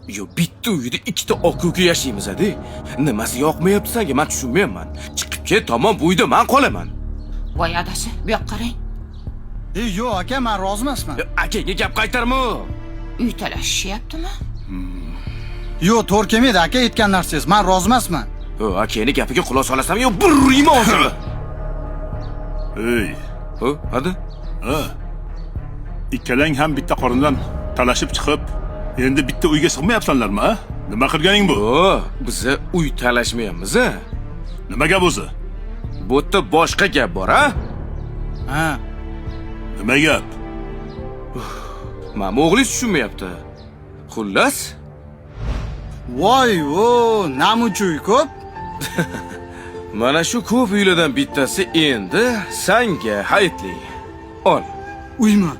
Yo, bitta uyda ikkita oq uka yashaymiz-a-de. Nimasi yoqmayapti senga? Men tushunmayapman. Chiqib ket, tamom, bu uyda men qolaman. Voy adasi, bu yoqqa qarang. Yo'q aka, men rozi emasman. Akaga gap qaytarma. Uy talashishyaptimi? Yo'q, to'g'ri kelmaydi aka aytgan narsangiz. Men rozi emasman. Akani gapiga quloq solasam, yo, bir urayman hozir. Ey, Hadi. ikkalang ham bitta qorindan talashib chiqib, endi bitta uyga sig'mayapsanlarmi, ha? Nima qilganing bu? Biza uy talashmayapmiz-a? Nima gap o'zi? Bu yerda boshqa gap bor, ha? Ha. Nima gap? Mana o'g'lingiz tushunmayapti. Xullas, Voy, namuchuy ko'p. mana shu ko'p uylardan bittasi endi senga hayitli. Ol. Uymi?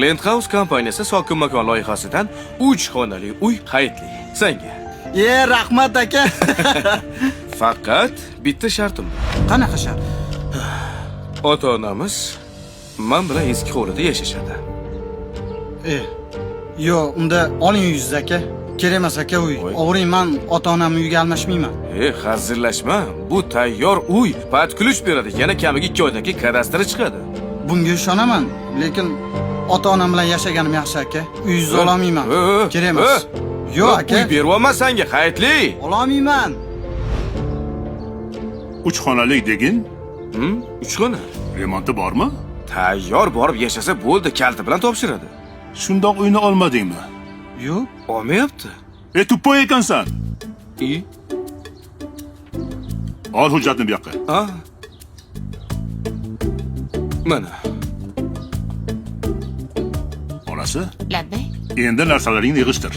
Landhouse kompaniyasi sokin makon loyihasidan 3 xonali uy hayitli. Senga. Rahmat aka. Faqat bitta shartim bor. Qanaqa shart? Ota-onamiz men bilan eski hovlida yashashadi. Yo'q, unda oling uyingizni aka. Kerak emas aka uy. O'g'ring, men ota-onamni uyga almashmayman. Hazillashma. Bu tayyor uy. Patkulish beradi. Yana kamiga 2 oydan keyin kadastri chiqadi. Bunga ishonaman, lekin ota-onam bilan yashaganim yaxshi aka. Uyingizni ololmayman. Kerak emas. Yo'q aka. Uy beryapman senga, hayitli. Ololmayman. 3 xonalik degin, 3 xona. remonti bormi? Tayyor borib yashasa bo'ldi, kalti bilan topshiradi. Shundoq uyni olmadingmi? Yo'q. Olmayapti. Tuppoy ekansan. Ol hujjatni bu yoqqa. Mana. Onasi, Labbay. endi narsalaringni yig'ishtir.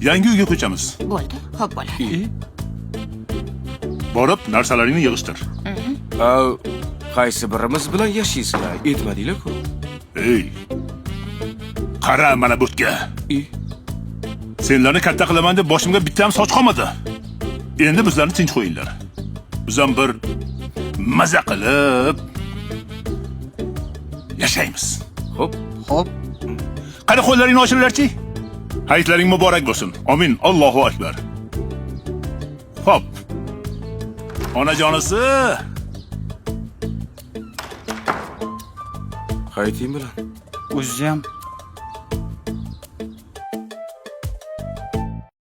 Yangi uyga ko'chamiz. Bo'ldi, xo'p bo'ladi. Borib narsalaringni yig'ishtir. Qaysi birimiz bilan yashaysizlar? Aytmadinglar-ku. Ey. Qara mana bu yerga. Senlarni katta qilaman deb boshimga bitta ham soch qolmadi. Endi bizlarni tinch qo'yinglar. Biz ham bir maza qilib yashaymiz. Xo'p. Qani qo'llaringni ochinglarchi? Hayitlaring muborak bo'lsin. Amin. Allohu akbar. Xo'p. Onajonisi. Hayiting bilan. O'zi ham